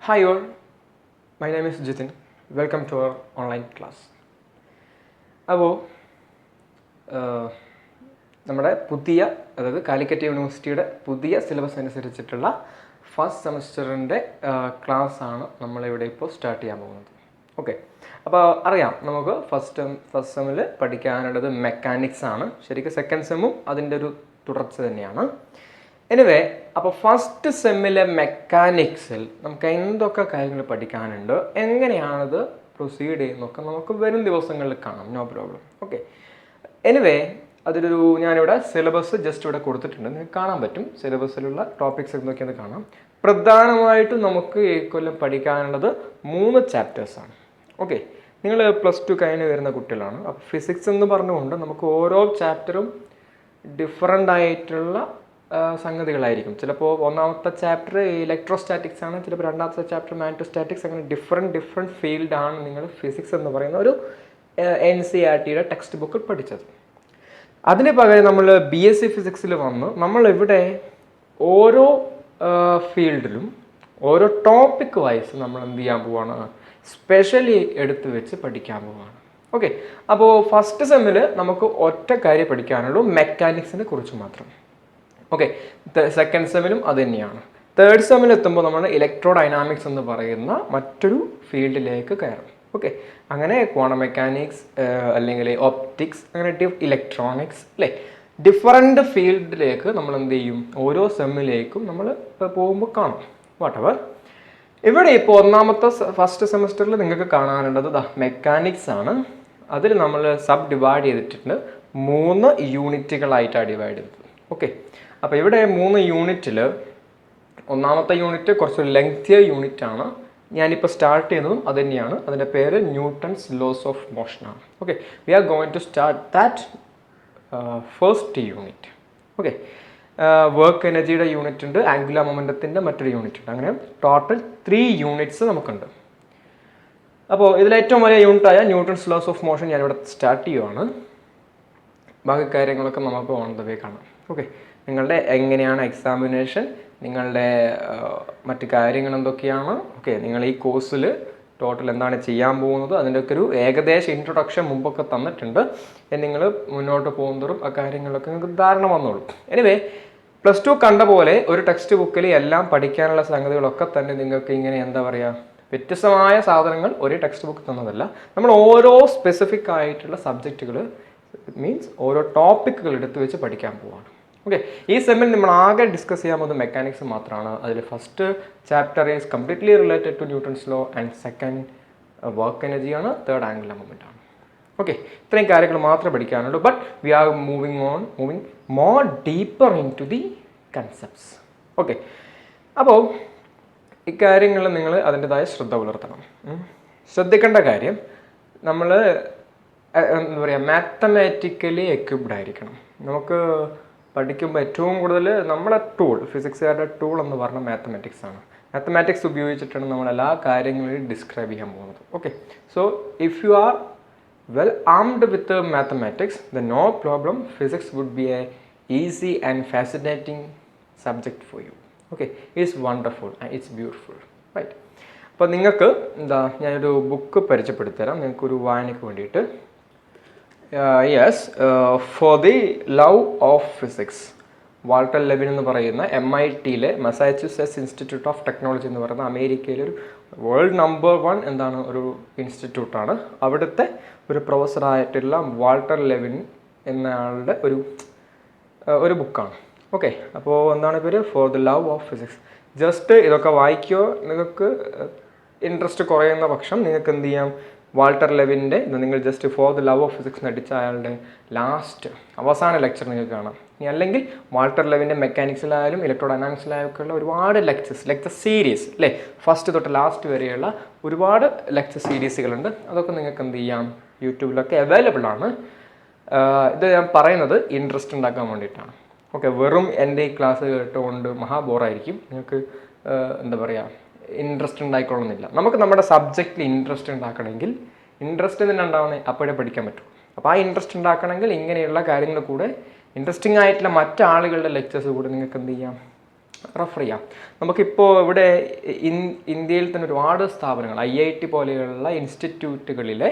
Hi all, my name is Jitin. Welcome to our online class. അപ്പോൾ നമ്മുടെ പുതിയ അതായത് കാലിക്കറ്റ് യൂണിവേഴ്സിറ്റിയുടെ പുതിയ സിലബസ് അനുസരിച്ചിട്ടുള്ള ഫസ്റ്റ് സെമസ്റ്ററിൻ്റെ ക്ലാസ്സാണ് നമ്മളിവിടെ ഇപ്പോൾ സ്റ്റാർട്ട് ചെയ്യാൻ പോകുന്നത്. ഓക്കെ, അപ്പോൾ അറിയാം നമുക്ക് ഫസ്റ്റ് സെമ്മിൽ പഠിക്കാനുള്ളത് മെക്കാനിക്സ് ആണ്. ശരിക്കും സെക്കൻഡ് സെമ്മും അതിൻ്റെ ഒരു തുടർച്ച തന്നെയാണ്. എനിവേ, അപ്പോൾ ഫസ്റ്റ് സെമ്മിലെ മെക്കാനിക്സിൽ നമുക്ക് എന്തൊക്കെ കാര്യങ്ങൾ പഠിക്കാനുണ്ട്, എങ്ങനെയാണത് പ്രൊസീഡ് ചെയ്യുന്നതൊക്കെ നമുക്ക് വരും ദിവസങ്ങളിൽ കാണാം. No problem. ഓക്കെ, എനിവേ അതിലൊരു ഞാനിവിടെ സിലബസ് ജസ്റ്റ് ഇവിടെ കൊടുത്തിട്ടുണ്ട്, നിങ്ങൾക്ക് കാണാൻ പറ്റും. സിലബസിലുള്ള ടോപ്പിക്സ് എന്തൊക്കെയാണ് കാണാം. പ്രധാനമായിട്ടും നമുക്ക് ഈ കൊല്ലം പഠിക്കാനുള്ളത് 3 ചാപ്റ്റേഴ്സാണ്. ഓക്കെ, നിങ്ങൾ +2 കഴിഞ്ഞ് വരുന്ന കുട്ടികളാണ്. അപ്പോൾ ഫിസിക്സ് എന്ന് പറഞ്ഞുകൊണ്ട് നമുക്ക് ഓരോ ചാപ്റ്ററും ഡിഫറൻ്റ് ആയിട്ടുള്ള സംഗതികളായിരിക്കും. ചിലപ്പോൾ ഒന്നാമത്തെ ചാപ്റ്റർ ഇലക്ട്രോസ്റ്റാറ്റിക്സ് ആണ്, ചിലപ്പോൾ രണ്ടാമത്തെ ചാപ്റ്റർ മാഗ്നറ്റോസ്റ്റാറ്റിക്സ്. അങ്ങനെ ഡിഫറെൻറ്റ് ഫീൽഡാണ് നിങ്ങൾ ഫിസിക്സ് എന്ന് പറയുന്ന ഒരു NCERTയുടെ ടെക്സ്റ്റ് ബുക്കിൽ പഠിച്ചത്. അതിന് പകരം നമ്മൾ BSc ഫിസിക്സിൽ വന്ന് നമ്മളിവിടെ ഓരോ ഫീൽഡിലും ഓരോ ടോപ്പിക് വൈസ് നമ്മൾ എന്ത് ചെയ്യാൻ പോവാണ്, സ്പെഷ്യലി എടുത്ത് വെച്ച് പഠിക്കാൻ പോവാണ്. ഓക്കെ, അപ്പോൾ ഫസ്റ്റ് സെമ്മിൽ നമുക്ക് ഒറ്റ കാര്യം പഠിക്കാനുള്ളൂ, മെക്കാനിക്സിനെ കുറിച്ച് മാത്രം. ഓക്കെ, സെക്കൻഡ് സെമ്മിലും അത് തന്നെയാണ്. തേർഡ് സെമ്മിൽ എത്തുമ്പോൾ നമ്മൾ ഇലക്ട്രോ ഡൈനാമിക്സ് എന്ന് പറയുന്ന മറ്റൊരു ഫീൽഡിലേക്ക് കയറും. ഓക്കെ, അങ്ങനെ ക്വാണ്ടം മെക്കാനിക്സ് അല്ലെങ്കിൽ ഒപ്റ്റിക്സ്, അങ്ങനെ ഇലക്ട്രോണിക്സ് അല്ലേ, ഡിഫറെൻറ്റ് ഫീൽഡിലേക്ക് നമ്മൾ എന്ത് ചെയ്യും, ഓരോ സെമ്മിലേക്കും നമ്മൾ പോകുമ്പോൾ കാണും. വാട്ടെവർ, ഇവിടെ ഇപ്പോൾ ഫസ്റ്റ് സെമസ്റ്ററിൽ നിങ്ങൾക്ക് കാണാനുള്ളത് മെക്കാനിക്സ് ആണ്. അതിൽ നമ്മൾ സബ് ഡിവൈഡ് ചെയ്തിട്ടുണ്ട്, 3 യൂണിറ്റുകളായിട്ടാണ് ഡിവൈഡ് ചെയ്തത്. ഓക്കെ, അപ്പോൾ ഇവിടെ 3 യൂണിറ്റിൽ ഒന്നാമത്തെ യൂണിറ്റ് കുറച്ച് ലെങ്തിയ യൂണിറ്റ് ആണ്. ഞാനിപ്പോൾ സ്റ്റാർട്ട് ചെയ്യുന്നതും അത് തന്നെയാണ്. അതിൻ്റെ പേര് ന്യൂട്ടൺസ് ലോസ് ഓഫ് മോഷൻ ആണ്. Okay, we are going to start that first unit. Okay, work എനർജിയുടെ യൂണിറ്റ് ഉണ്ട്, ആംഗുലർ മൊമെൻറ്റത്തിൻ്റെ മറ്റൊരു യൂണിറ്റ് ഉണ്ട്. അങ്ങനെ ടോട്ടൽ 3 യൂണിറ്റ്സ് നമുക്കുണ്ട്. അപ്പോൾ ഇതിലേറ്റവും വലിയ യൂണിറ്റായ ന്യൂട്ടൺസ് ലോസ് ഓഫ് മോഷൻ ഞാനിവിടെ സ്റ്റാർട്ട് ചെയ്യുവാണ്. ബാക്കി കാര്യങ്ങളൊക്കെ നമുക്ക് ഓൺ ദ വേ കാണാം. ഓക്കെ, നിങ്ങളുടെ എങ്ങനെയാണ് എക്സാമിനേഷൻ, നിങ്ങളുടെ മറ്റ് കാര്യങ്ങൾ എന്തൊക്കെയാണ്, ഓക്കെ, നിങ്ങൾ ഈ കോഴ്സിൽ ടോട്ടൽ എന്താണ് ചെയ്യാൻ പോകുന്നത്, അതിൻ്റെയൊക്കെ ഒരു ഏകദേശ ഇൻട്രൊഡക്ഷൻ മുമ്പൊക്കെ തന്നിട്ടുണ്ട്. നിങ്ങൾ മുന്നോട്ട് പോകുന്നതോറും ആ കാര്യങ്ങളൊക്കെ നിങ്ങൾക്ക് ധാരണ വന്നോളൂ. എനിവേ, +2 കണ്ട പോലെ ഒരു ടെക്സ്റ്റ് ബുക്കിൽ എല്ലാം പഠിക്കാനുള്ള സംഗതികളൊക്കെ തന്നെ നിങ്ങൾക്ക് ഇങ്ങനെ എന്താ പറയുക, വ്യത്യസ്തമായ സാധനങ്ങൾ ഒരേ ടെക്സ്റ്റ് ബുക്ക് തന്നതല്ല. നമ്മൾ ഓരോ സ്പെസിഫിക് ആയിട്ടുള്ള സബ്ജക്റ്റുകൾ മീൻസ് ഓരോ ടോപ്പിക്കുകൾ എടുത്ത് വെച്ച് പഠിക്കാൻ പോവാണ്. ഓക്കെ, ഈ സെമ്മിൽ നമ്മൾ ആകെ ഡിസ്കസ് ചെയ്യാൻ പോകുന്നത് മെക്കാനിക്സ് മാത്രമാണ്. അതിൽ first chapter is completely related to Newton's law and second work എനർജിയാണ്, തേർഡ് ആംഗുലർ മൊമെൻ്റ് ആണ്. ഓക്കെ, ഇത്രയും കാര്യങ്ങൾ മാത്രമേ പഠിക്കാനുള്ളൂ. But we are moving more deeper into the concepts. Okay, അപ്പോൾ ഇക്കാര്യങ്ങൾ നിങ്ങൾ അതിൻ്റെതായ ശ്രദ്ധ പുലർത്തണം. ശ്രദ്ധിക്കേണ്ട കാര്യം, നമ്മൾ എന്താ പറയുക, മാത്തമാറ്റിക്കലി എക്വിപ്ഡ് ആയിരിക്കണം. നമുക്ക് പഠിക്കുമ്പോൾ ഏറ്റവും കൂടുതൽ നമ്മളെ ഫിസിക്സുകാരുടെ ടൂൾ എന്ന് പറഞ്ഞാൽ മാത്തമാറ്റിക്സ് ആണ്. മാത്തമാറ്റിക്സ് ഉപയോഗിച്ചിട്ടാണ് നമ്മൾ എല്ലാ കാര്യങ്ങളും ഡിസ്ക്രൈബ് ചെയ്യാൻ പോകുന്നത്. Okay, so if you are well armed with mathematics then no problem, physics would be a easy and fascinating subject for you. Okay, it's wonderful and it's beautiful, right? അപ്പോൾ നിങ്ങൾക്ക് ഞാനൊരു book പരിചയപ്പെടുത്തി തരാം നിങ്ങൾക്കൊരു വായനയ്ക്ക് വേണ്ടിയിട്ട്. For the love of physics, Walter Lewin എന്ന് പറയുന്ന MITയിലെ മസാച്യുസെറ്റ്സ് ഇൻസ്റ്റിറ്റ്യൂട്ട് ഓഫ് ടെക്നോളജി എന്ന് പറയുന്ന അമേരിക്കയിലെ ഒരു വേൾഡ് നമ്പർ 1 ഒരു ഇൻസ്റ്റിറ്റ്യൂട്ടാണ്. അവിടുത്തെ ഒരു പ്രൊഫസറായിട്ടുള്ള വാൾട്ടർ ലെവിൻ എന്നയാളുടെ ഒരു ബുക്കാണ്. ഓക്കെ, അപ്പോൾ എന്താണ് പേര്, four the love of physics. Just ഇതൊക്കെ വായിക്കുകയോ നിങ്ങൾക്ക് ഇൻട്രസ്റ്റ് കുറയുന്ന പക്ഷം നിങ്ങൾക്ക് എന്ത് ചെയ്യാം, വാൾട്ടർ ലെവിൻ്റെ നിങ്ങൾ just for the love of physics നടിച്ച അയാളുടെ അവസാന ലെക്ചർ നിങ്ങൾക്ക് കാണാം. ഇനി അല്ലെങ്കിൽ വാൾട്ടർ ലെവിൻ്റെ മെക്കാനിക്സിലായാലും ഇലക്ട്രോ ഡൈനാമിക്സിലായാലും ഒക്കെ ഉള്ള ഒരുപാട് ലെക്ചർ സീരീസ് അല്ലേ, ഫസ്റ്റ് തൊട്ട് ലാസ്റ്റ് വരെയുള്ള ഒരുപാട് ലെക്ചർ സീരീസുകളുണ്ട്. അതൊക്കെ നിങ്ങൾക്ക് എന്ത് ചെയ്യാം, യൂട്യൂബിലൊക്കെ അവൈലബിൾ ആണ്. ഇത് ഞാൻ പറയുന്നത് ഇൻട്രസ്റ്റ് ഉണ്ടാക്കാൻ വേണ്ടിയിട്ടാണ്. ഓക്കെ, വെറും എൻ്റെ ഈ ക്ലാസ് കേട്ടുകൊണ്ട് ബോറായിരിക്കും. നിങ്ങൾക്ക് എന്താ പറയുക, ഇൻട്രസ്റ്റ് ഉണ്ടായിക്കൊള്ളുന്നില്ല. നമുക്ക് നമ്മുടെ സബ്ജക്റ്റിൽ ഇൻട്രസ്റ്റ് ഉണ്ടാക്കണമെങ്കിൽ ഇൻട്രസ്റ്റ് തന്നെ ഉണ്ടാവുന്നത് അപ്പോഴേ പഠിക്കാൻ പറ്റും. അപ്പോൾ ആ ഇൻട്രസ്റ്റ് ഉണ്ടാക്കണമെങ്കിൽ ഇങ്ങനെയുള്ള കാര്യങ്ങൾ കൂടെ ഇൻട്രസ്റ്റിംഗ് ആയിട്ടുള്ള മറ്റാളുകളുടെ ലെക്ചേഴ്സ് കൂടെ നിങ്ങൾക്ക് എന്ത് ചെയ്യാം, റെഫർ ചെയ്യാം. നമുക്കിപ്പോൾ ഇവിടെ ഇന്ത്യയിൽ തന്നെ ഒരുപാട് സ്ഥാപനങ്ങൾ IIT പോലെയുള്ള ഇൻസ്റ്റിറ്റ്യൂട്ടുകളിലെ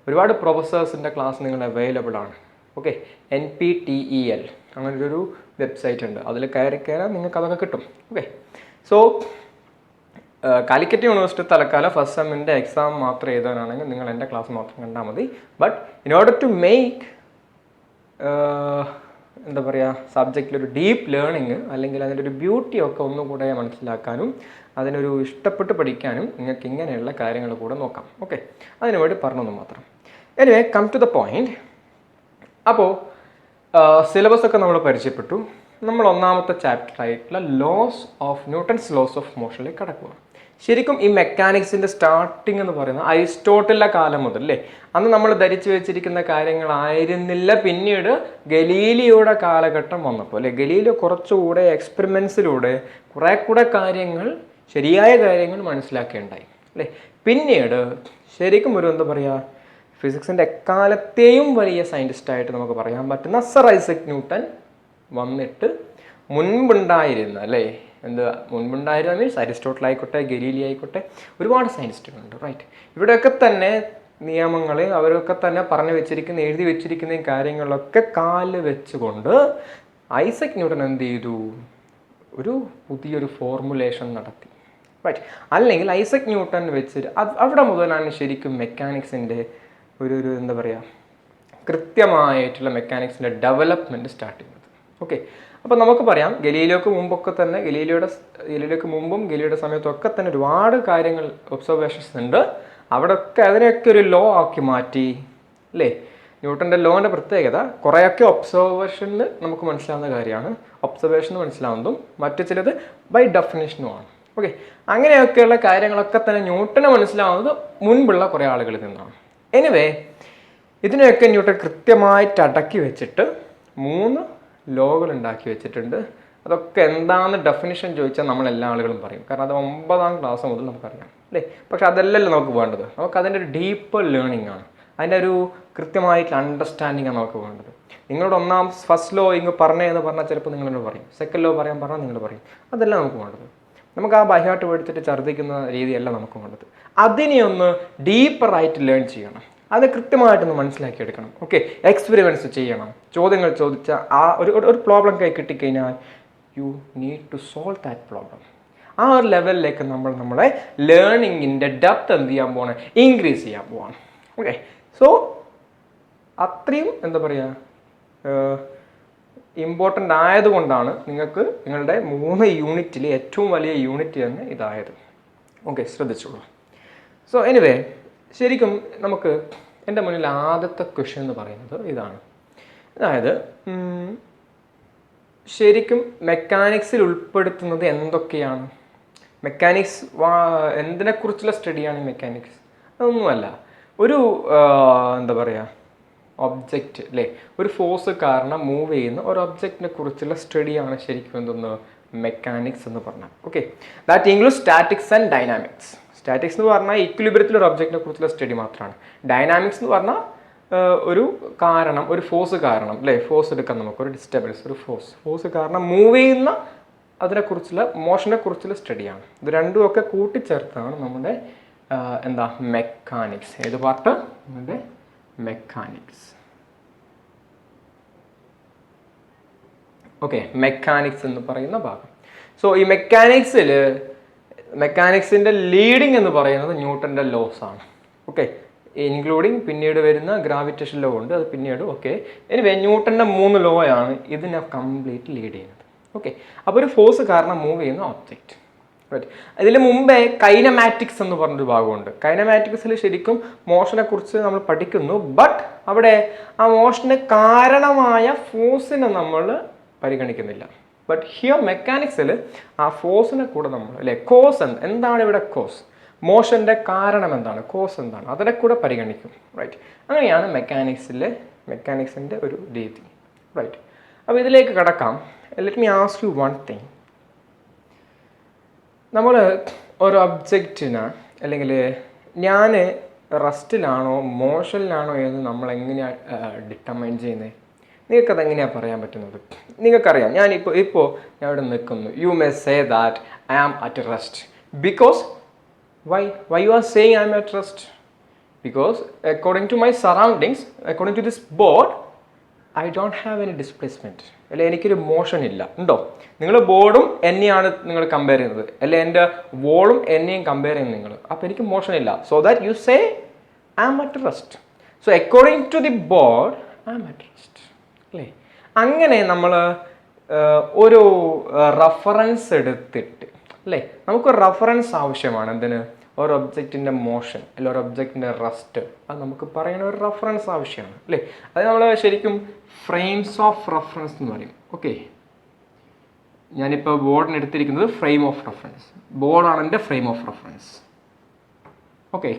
ഒരുപാട് പ്രൊഫസേഴ്സിൻ്റെ ക്ലാസ് നിങ്ങൾ അവൈലബിൾ ആണ്. ഓക്കെ, NPTEL അങ്ങനൊരു വെബ്സൈറ്റ് ഉണ്ട്, അതിൽ കയറാൻ നിങ്ങൾക്ക് അതൊക്കെ കിട്ടും. ഓക്കെ, സോ കാലിക്കറ്റ് യൂണിവേഴ്സിറ്റി തലക്കാലം ഫസ്റ്റ് സെമ്മിൻ്റെ എക്സാം മാത്രം എഴുതാനാണെങ്കിൽ നിങ്ങൾ എൻ്റെ ക്ലാസ് മാത്രം കണ്ടാൽ മതി. But in order to make എന്താ പറയുക സബ്ജക്റ്റിലൊരു ഡീപ്പ് ലേണിങ് അല്ലെങ്കിൽ അതിൻ്റെ ഒരു ബ്യൂട്ടിയൊക്കെ ഒന്നും കൂടെ മനസ്സിലാക്കാനും അതിനൊരു ഇഷ്ടപ്പെട്ട് പഠിക്കാനും നിങ്ങൾക്ക് ഇങ്ങനെയുള്ള കാര്യങ്ങൾ കൂടെ നോക്കാം. ഓക്കെ, അതിനുവേണ്ടി പറഞ്ഞൊന്നും മാത്രം. Anyway, come to the point. അപ്പോൾ സിലബസ് ഒക്കെ നമ്മൾ പരിചയപ്പെട്ടു. നമ്മൾ ഒന്നാമത്തെ ചാപ്റ്റർ ആയിട്ടുള്ള ന്യൂട്ടൺസ് ലോസ് ഓഫ് മോഷനിലേക്ക് കടക്കുക. ശരിക്കും ഈ മെക്കാനിക്സിൻ്റെ സ്റ്റാർട്ടിങ് എന്ന് പറയുന്നത് അരിസ്റ്റോട്ടലിൻ്റെ കാലം മുതൽ അല്ലേ, അന്ന് നമ്മൾ ധരിച്ചു വെച്ചിരിക്കുന്ന കാര്യങ്ങളായിരുന്നില്ല പിന്നീട് ഗലീലിയോയുടെ കാലഘട്ടം വന്നപ്പോൾ അല്ലേ. ഗലീലിയോ കുറച്ചുകൂടെ എക്സ്പെരിമെൻസിലൂടെ കുറേ കൂടെ കാര്യങ്ങൾ ശരിയായ കാര്യങ്ങൾ മനസ്സിലാക്കുകയുണ്ടായി അല്ലേ. പിന്നീട് ശരിക്കും ഒരു എന്താ പറയുക ഫിസിക്സിൻ്റെ എക്കാലത്തെയും വലിയ സയൻറ്റിസ്റ്റായിട്ട് നമുക്ക് പറയാൻ പറ്റുന്ന സർ ഐസക് ന്യൂട്ടൺ വന്നിട്ട് മുൻപുണ്ടായിരുന്ന അല്ലേ, മുൻപുണ്ടായിരുന്ന മീൻസ് അരിസ്റ്റോട്ടിൽ ആയിക്കോട്ടെ ഗലീലി ആയിക്കോട്ടെ ഒരുപാട് സയൻറ്റിസ്റ്റുകളുണ്ട്. റൈറ്റ്, ഇവിടെയൊക്കെ തന്നെ നിയമങ്ങൾ അവരൊക്കെ തന്നെ പറഞ്ഞു വെച്ചിരിക്കുന്ന എഴുതി വെച്ചിരിക്കുന്ന കാര്യങ്ങളൊക്കെ കാല് വെച്ചുകൊണ്ട് ഐസക് ന്യൂട്ടൺ എന്ത് ചെയ്തു, ഒരു പുതിയൊരു ഫോർമുലേഷൻ നടത്തി. റൈറ്റ്, അല്ലെങ്കിൽ ഐസക് ന്യൂട്ടൺ വെച്ചിട്ട് അവിടെ മുതലാണ് ശരിക്കും മെക്കാനിക്സിൻ്റെ ഒരു എന്താ പറയുക കൃത്യമായിട്ടുള്ള മെക്കാനിക്സിൻ്റെ ഡെവലപ്മെൻറ്റ് സ്റ്റാർട്ട് ചെയ്യുന്നത്. ഓക്കെ, അപ്പോൾ നമുക്ക് പറയാം ഗലീലിയോക്ക് മുമ്പും ഗലീലിയുടെ സമയത്തൊക്കെ തന്നെ ഒരുപാട് കാര്യങ്ങൾ ഒബ്സർവേഷൻസ് ഉണ്ട്. അവിടെയൊക്കെ അതിനെയൊക്കെ ഒരു ലോ ആക്കി മാറ്റി അല്ലേ. ന്യൂട്ടൻ്റെ ലോൻ്റെ പ്രത്യേകത കുറേയൊക്കെ ഒബ്സർവേഷനിൽ നമുക്ക് മനസ്സിലാവുന്ന കാര്യമാണ്, ഒബ്സർവേഷൻ മനസ്സിലാവുന്നതും മറ്റു ചിലത് ബൈ ഡെഫിനിഷനുമാണ്. ഓക്കെ, അങ്ങനെയൊക്കെയുള്ള കാര്യങ്ങളൊക്കെ തന്നെ ന്യൂട്ടന് മനസ്സിലാവുന്നത് മുൻപുള്ള കുറേ ആളുകളിൽ നിന്നാണ്. എനിവേ, ഇതിനെയൊക്കെ ന്യൂട്ടൺ കൃത്യമായിട്ട് അടക്കി വെച്ചിട്ട് 3 ലോകൾ ഉണ്ടാക്കി വെച്ചിട്ടുണ്ട്. അതൊക്കെ എന്താണെന്ന് ഡെഫിനിഷൻ ചോദിച്ചാൽ നമ്മളെല്ലാ ആളുകളും പറയും, കാരണം അത് 9ാം ക്ലാസ് മുതൽ നമുക്കറിയാം അല്ലേ. പക്ഷെ അതല്ലല്ലോ നമുക്ക് വേണ്ടത്, നമുക്ക് അതിൻ്റെ ഒരു ഡീപ്പർ ലേണിംഗ് ആണ്, അതിൻ്റെ ഒരു കൃത്യമായിട്ടുള്ള അണ്ടർസ്റ്റാൻഡിങ് ആണ് നമുക്ക് വേണ്ടത്. നിങ്ങളോട് ഫസ്റ്റ് ലോ ഇങ്ങ് പറഞ്ഞതെന്ന് പറഞ്ഞാൽ ചിലപ്പോൾ നിങ്ങളോട് പറയും, സെക്കൻഡ് ലോ പറയാൻ പറഞ്ഞാൽ നിങ്ങൾ പറയും, അതല്ല നമുക്ക് വേണ്ടത്. നമുക്ക് ആ ബൈഹാർട്ട് പഠിച്ചിട്ട് ഛർദ്ദിക്കുന്ന രീതിയല്ല നമുക്ക് വേണ്ടത്. അതിനെ ഒന്ന് ഡീപ്പറായിട്ട് ലേൺ ചെയ്യണം, അത് കൃത്യമായിട്ടൊന്ന് മനസ്സിലാക്കിയെടുക്കണം. ഓക്കെ, എക്സ്പെരിമെൻറ്റ്സ് ചെയ്യണം, ചോദ്യങ്ങൾ ചോദിച്ചാൽ ആ ഒരു പ്രോബ്ലം കൈ കിട്ടിക്കഴിഞ്ഞാൽ you need to solve that problem. ആ ഒരു ലെവലിലേക്ക് നമ്മളെ ലേണിങ്ങിൻ്റെ ഡെപ്ത് എന്ത് ചെയ്യാൻ പോവാണ്, ഇൻക്രീസ് ചെയ്യാൻ പോവാണ്. ഓക്കെ, സോ അത്രയും എന്താ പറയുക ഇമ്പോർട്ടൻ്റ് ആയതുകൊണ്ടാണ് നിങ്ങൾക്ക് നിങ്ങളുടെ 3 യൂണിറ്റിൽ ഏറ്റവും വലിയ യൂണിറ്റ് തന്നെ ഇതായത്. ഓക്കെ, ശ്രദ്ധിച്ചോളൂ. സോ എനിവേ, ശരിക്കും നമുക്ക് എൻ്റെ മുന്നിൽ ആദ്യത്തെ ക്വസ്റ്റ്യൻ എന്ന് പറയുന്നത് ഇതാണ്. അതായത് ശരിക്കും മെക്കാനിക്സിൽ ഉൾപ്പെടുത്തുന്നത് എന്തൊക്കെയാണ്? മെക്കാനിക്സ് എന്തിനെക്കുറിച്ചുള്ള സ്റ്റഡിയാണ് മെക്കാനിക്സ്? അതൊന്നുമല്ല, ഒരു എന്താ പറയുക ഒബ്ജക്റ്റ് അല്ലേ, ഒരു ഫോഴ്സ് കാരണം മൂവ് ചെയ്യുന്ന ഒരു ഒബ്ജക്റ്റിനെ കുറിച്ചുള്ള സ്റ്റഡിയാണ് ശരിക്കും എന്തെന്ന് മെക്കാനിക്സ് എന്ന് പറഞ്ഞാൽ. Okay, that include statics and dynamics. Statics എന്ന് പറഞ്ഞാൽ ഈക്വിലിബ്രിയത്തിൽ ഒരു ഒബ്ജക്റ്റിനെ കുറിച്ചുള്ള സ്റ്റഡി മാത്രമാണ്. ഡൈനാമിക്സ് എന്ന് പറഞ്ഞാൽ ഒരു കാരണം, ഒരു ഫോഴ്സ് കാരണം അല്ലേ, ഫോഴ്സ് എടുക്കാം നമുക്കൊരു ഡിസ്റ്റർബൻസ്, ഒരു ഫോഴ്സ് കാരണം മൂവ് ചെയ്യുന്ന അതിനെക്കുറിച്ചുള്ള മോഷനെ കുറിച്ചുള്ള സ്റ്റഡിയാണ്. ഇത് രണ്ടും ഒക്കെ കൂട്ടിച്ചേർത്താണ് നമ്മുടെ എന്താ മെക്കാനിക്സ്. ഏത് പാർട്ട്? നമ്മുടെ മെക്കാനിക്സ്. ഓക്കെ, മെക്കാനിക്സ് എന്ന് പറയുന്ന ഭാഗം. സോ ഈ മെക്കാനിക്സിൻ്റെ ലീഡിങ് എന്ന് പറയുന്നത് ന്യൂട്ടൻ്റെ ലോസ് ആണ്. ഓക്കെ, ഇൻക്ലൂഡിങ് പിന്നീട് വരുന്ന ഗ്രാവിറ്റേഷൻ ലോ ഉണ്ട്, അത് പിന്നീട്. ഓക്കെ, എനിവേ ന്യൂട്ടൻ്റെ 3 ലോ ആണ് ഇതിനെ കംപ്ലീറ്റ് ലീഡ് ചെയ്യുന്നത്. ഓക്കെ, അപ്പോൾ ഒരു ഫോഴ്സ് കാരണം മൂവ് ചെയ്യുന്ന ഒബ്ജക്റ്റ്. റൈറ്റ്, ഇതിന് മുമ്പേ കൈനമാറ്റിക്സ് എന്ന് പറഞ്ഞൊരു ഭാഗമുണ്ട്. കൈനമാറ്റിക്സിൽ ശരിക്കും മോഷനെ കുറിച്ച് നമ്മൾ പഠിക്കുന്നു, ബട്ട് അവിടെ ആ മോഷന് കാരണമായ ഫോഴ്സിനെ നമ്മൾ പരിഗണിക്കുന്നില്ല. ബട്ട് ഹിയർ മെക്കാനിക്സിൽ ആ ഫോഴ്സിനെ കൂടെ നമ്മൾ അല്ലേ, കോസ് എന്താണ് ഇവിടെ കോസ്, മോഷൻ്റെ കാരണം എന്താണ്, കോസ് എന്താണ്, അതിനെ കൂടെ പരിഗണിക്കും. റൈറ്റ്, അങ്ങനെയാണ് മെക്കാനിക്സിൻ്റെ ഒരു രീതി. റൈറ്റ്, അപ്പോൾ ഇതിലേക്ക് കടക്കാം. Let me ask you one thing. നമ്മൾ ഒരു ഒബ്ജക്റ്റിന് അല്ലെങ്കിൽ ഞാൻ റെസ്റ്റിലാണോ മോഷനിലാണോ എന്ന് നമ്മൾ എങ്ങനെയാണ് ഡിറ്റർമൈൻ ചെയ്യുന്നത്? നിങ്ങൾക്കത് എങ്ങനെയാണ് പറയാൻ പറ്റുന്നത്? നിങ്ങൾക്കറിയാം ഇപ്പോൾ ഞാൻ ഇവിടെ നിൽക്കുന്നു. You may say that I am at rest because why you are saying I am at rest? Because according to my surroundings, according to this board, I don't have any displacement. അല്ലെ എനിക്കൊരു motion ഇല്ല ഉണ്ടോ? നിങ്ങൾ ബോർഡും എന്നെയാണ് നിങ്ങൾ compare ചെയ്യുന്നത്, അല്ലെ എൻ്റെ വോളും എന്നെയും കമ്പയർ ചെയ്യുന്നത് നിങ്ങൾ. അപ്പോൾ എനിക്ക് മോഷൻ ഇല്ല. So that you say I am at rest. So according to the board I am at rest. അല്ലേ? അങ്ങനെ നമ്മൾ ഒരു റഫറൻസ് എടുത്തിട്ട്, അല്ലേ, നമുക്കൊരു റഫറൻസ് ആവശ്യമാണ്. എന്തിന്? ഒരു ഒബ്ജക്റ്റിൻ്റെ മോഷൻ അല്ല ഒരു ഒബ്ജക്റ്റിൻ്റെ റെസ്റ്റ്, അത് നമുക്ക് പറയുന്ന ഒരു റെഫറൻസ് ആവശ്യമാണ്, അല്ലേ? അത് നമ്മൾ ശരിക്കും ഫ്രെയിംസ് ഓഫ് റെഫറൻസ് എന്ന് പറയും. ഓക്കെ, ഞാനിപ്പോൾ ബോർഡിന് എടുത്തിരിക്കുന്നത് ഫ്രെയിം ഓഫ് റെഫറൻസ്. ബോർഡാണ് എൻ്റെ ഫ്രെയിം ഓഫ് റെഫറൻസ്. ഓക്കെ,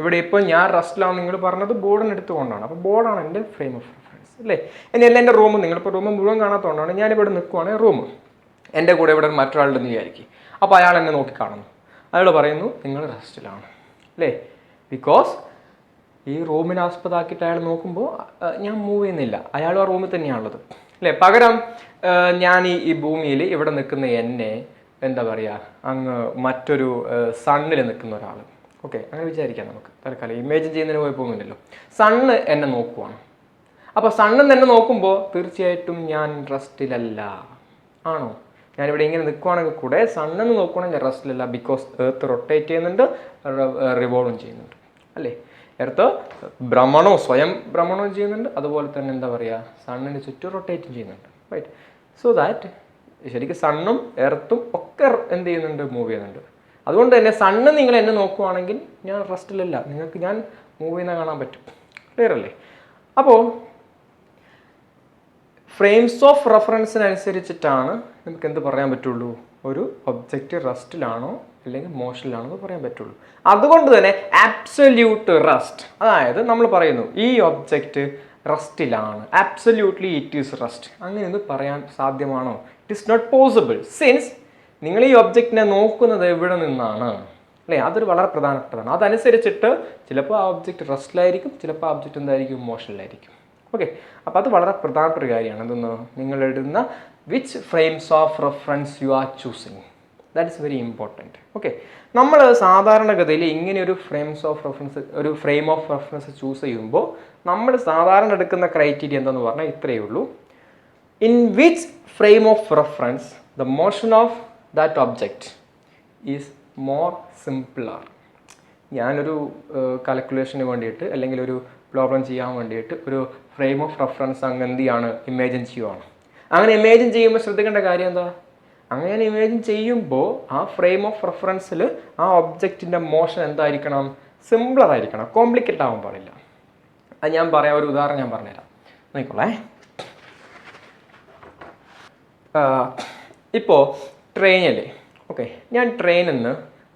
ഇവിടെ ഇപ്പോൾ ഞാൻ റെസ്റ്റിലാണ് നിങ്ങൾ പറഞ്ഞത് ബോർഡിന് എടുത്തുകൊണ്ടാണ്. അപ്പോൾ ബോർഡാണ് എൻ്റെ ഫ്രെയിം ഓഫ് റെഫറൻസ്, അല്ലേ? ഇനി അല്ല എൻ്റെ റൂം, നിങ്ങളിപ്പോൾ റൂം മുഴുവൻ കാണാത്തതുകൊണ്ടാണ് ഞാനിവിടെ നിൽക്കുവാണെങ്കിൽ റൂം, എൻ്റെ കൂടെ ഇവിടെ മറ്റൊരാളുടെന്ന് വിചാരിക്കും. അപ്പോൾ അയാൾ എന്നെ നോക്കി കാണുന്നു, അയാൾ പറയുന്നു നിങ്ങൾ റെസ്റ്റിലാണ്, അല്ലേ? ബിക്കോസ് ഈ റൂമിനെ ആസ്പദമാക്കിയിട്ട് അയാൾ നോക്കുമ്പോൾ ഞാൻ മൂവ് ചെയ്യുന്നില്ല, അയാൾ ആ റൂമിൽ തന്നെയാണുള്ളത്, അല്ലേ? പകരം ഞാൻ ഈ ഭൂമിയിൽ ഇവിടെ നിൽക്കുന്ന എന്നെ എന്താ പറയുക, അങ്ങ് മറ്റൊരു സണ്ണിൽ നിൽക്കുന്ന ഒരാൾ. ഓക്കെ, അങ്ങനെ വിചാരിക്കാം നമുക്ക് തൽക്കാലം. ഇമേജിൻ ചെയ്യുന്നതിന് കുഴപ്പമൊന്നുമില്ലല്ലോ. സണ്ണ് എന്നെ നോക്കുവാണ്. അപ്പോൾ സണ്ണ് എന്നെ നോക്കുമ്പോൾ തീർച്ചയായിട്ടും ഞാൻ റെസ്റ്റിലല്ല, ആണോ? ഞാനിവിടെ ഇങ്ങനെ നിൽക്കുവാണെങ്കിൽ കൂടെ സണ്ണെന്ന് നോക്കുകയാണെങ്കിൽ ഞാൻ റെസ്റ്റിലല്ല. ബിക്കോസ് എർത്ത് റൊട്ടേറ്റ് ചെയ്യുന്നുണ്ട്, റിവോൾവും ചെയ്യുന്നുണ്ട്, അല്ലേ? എർത്ത് സ്വയം ഭ്രമണവും ചെയ്യുന്നുണ്ട്, അതുപോലെ തന്നെ എന്താ പറയുക, സണ്ണിന് ചുറ്റും റൊട്ടേറ്റും ചെയ്യുന്നുണ്ട്, റൈറ്റ്? സോ ദാറ്റ് ശരിക്കും സണ്ണും എർത്തും ഒക്കെ എന്ത് ചെയ്യുന്നുണ്ട്? മൂവ് ചെയ്യുന്നുണ്ട്. അതുകൊണ്ട് തന്നെ സണ്ണ് നിങ്ങൾ എന്നെ നോക്കുവാണെങ്കിൽ ഞാൻ റെസ്റ്റിലല്ല, നിങ്ങൾക്ക് ഞാൻ മൂവ് ചെയ്യുന്ന കാണാൻ പറ്റും. ക്ലിയർ അല്ലേ? അപ്പോൾ ഫ്രെയിംസ് ഓഫ് റെഫറൻസിനനുസരിച്ചിട്ടാണ് നമുക്ക് എന്ത് പറയാൻ പറ്റുള്ളൂ, ഒരു ഒബ്ജക്റ്റ് റെസ്റ്റിലാണോ അല്ലെങ്കിൽ മോഷനിലാണോ എന്ന് പറയാൻ പറ്റുള്ളൂ. അതുകൊണ്ട് തന്നെ ആബ്സല്യൂട്ട് റെസ്റ്റ്, അതായത് നമ്മൾ പറയുന്നു ഈ ഒബ്ജക്റ്റ് റെസ്റ്റിലാണ്, ആബ്സല്യൂട്ട്ലി ഇറ്റ് ഈസ് റെസ്റ്റ്, അങ്ങനെ ഒന്ന് പറയാൻ സാധ്യമാണോ? It is not possible, since നിങ്ങൾ ഈ ഒബ്ജക്റ്റിനെ നോക്കുന്നത് എവിടെ നിന്നാണ്, അല്ലേ? അതൊരു വളരെ പ്രധാനപ്പെട്ടതാണ്. അതനുസരിച്ചിട്ട് ചിലപ്പോൾ ആ ഒബ്ജക്റ്റ് റെസ്റ്റിലായിരിക്കും, ചിലപ്പോൾ ആ ഒബ്ജക്റ്റ് എന്തായിരിക്കും? മോഷനിലായിരിക്കും. ഓക്കെ, അപ്പോൾ അത് വളരെ പ്രധാനപ്പെട്ട ഒരു കാര്യമാണ്. എന്തെന്ന് നിങ്ങൾ എഴുതുന്ന which frames of reference you are choosing, that is very important. Okay, നമ്മൾ സാധാരണഗതിയിൽ ഇങ്ങനെ ഒരു ഫ്രെയിം ഓഫ് റെഫറൻസ് ചൂസ് ചെയ്യുമ്പോൾ നമ്മൾ സാധാരണ എടുക്കുന്ന ക്രൈറ്റീരിയ എന്താണെന്ന് പറഞ്ഞാൽ ഇത്രയേ ഉള്ളൂ. In which frame of reference the motion of that object is more simpler. ഞാനൊരു കാൽക്കുലേഷന് വേണ്ടിയിട്ട് അല്ലെങ്കിൽ ഒരു പ്രോബ്ലം ചെയ്യാൻ വേണ്ടിയിട്ട് ഒരു ഫ്രെയിം ഓഫ് റെഫറൻസ് അങ്ങ് എന്ത് ചെയ്യാണ്? ഇമേജിൻ ചെയ്യുവാണ്. അങ്ങനെ ഇമേജിൻ ചെയ്യുമ്പോൾ ശ്രദ്ധിക്കേണ്ട കാര്യം എന്താ? അങ്ങനെ ഇമേജിൻ ചെയ്യുമ്പോൾ ആ ഫ്രെയിം ഓഫ് റെഫറൻസിൽ ആ ഒബ്ജക്റ്റിൻ്റെ മോഷൻ എന്തായിരിക്കണം? സിംപിളർ ആയിരിക്കണം, കോംപ്ലിക്കേറ്റ് ആവാൻ പാടില്ല. അത് ഞാൻ പറയാം, ഒരു ഉദാഹരണം ഞാൻ പറഞ്ഞുതരാം, നോക്കിക്കോളേ. ഇപ്പോൾ ട്രെയിനിൽ, ഓക്കെ, ഞാൻ ട്രെയിനിൽ നിന്ന്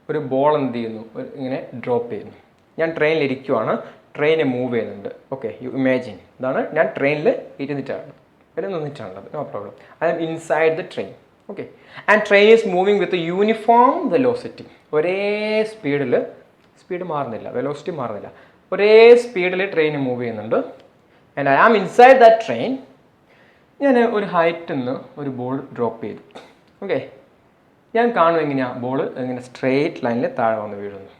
ഒരു ബോൾ എന്ത് ചെയ്യുന്നു? ഇങ്ങനെ ഡ്രോപ്പ് ചെയ്യുന്നു. ഞാൻ ട്രെയിനിൽ ഇരിക്കുവാണ്, ട്രെയിൻ മൂവ് ചെയ്യുന്നുണ്ട്. ഓക്കെ, യു ഇമാജിൻ, ഇതാണ് ഞാൻ ട്രെയിനിൽ നിന്നിട്ടാണുള്ളത്, no problem. I am inside the train. Okay, and train is moving with uniform velocity. ഒരേ സ്പീഡ് മാറുന്നില്ല, വെലോസിറ്റി മാറുന്നില്ല, ഒരേ സ്പീഡിൽ ട്രെയിൻ മൂവ് ചെയ്യുന്നുണ്ട്. And I am inside that train. ഞാൻ ഒരു ഹൈറ്റിൽ നിന്ന് ഒരു ബോൾ ഡ്രോപ്പ് ചെയ്തു. ഓക്കെ, ഞാൻ കാണും എങ്ങനെയാണ് ബോൾ ഇങ്ങനെ സ്ട്രെയിറ്റ് ലൈനിൽ താഴെ വന്ന് വീഴുന്നു,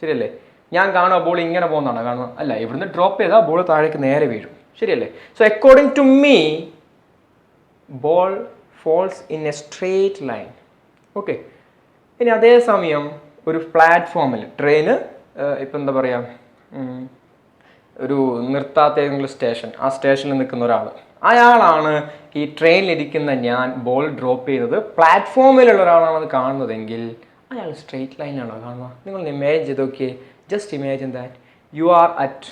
ശരിയല്ലേ? ഞാൻ കാണുക ബോൾ ഇങ്ങനെ പോകുന്നതാണ് കാണുക, അല്ല, ഇവിടുന്ന് ഡ്രോപ്പ് ചെയ്താൽ ബോൾ താഴേക്ക് നേരെ വീഴും, ശരിയല്ലേ? So according to me ball falls in a straight line. Okay, ഇനി അതേസമയം ഒരു പ്ലാറ്റ്ഫോമിൽ ട്രെയിന് ഇപ്പം എന്താ പറയുക, ഒരു നിർത്താത്ത ഏതെങ്കിലും സ്റ്റേഷൻ, ആ സ്റ്റേഷനിൽ നിൽക്കുന്ന ഒരാൾ, അയാളാണ് ഈ ട്രെയിനിലിരിക്കുന്ന ഞാൻ ബോൾ ഡ്രോപ്പ് ചെയ്തത് പ്ലാറ്റ്ഫോമിലുള്ള ഒരാളാണ് അത് കാണുന്നതെങ്കിൽ അയാൾ സ്ട്രെയിറ്റ് ലൈനാണോ കാണുക? നിങ്ങൾ ഇമാജിൻ ചെയ്ത് നോക്കിയേ. Just imagine that you are at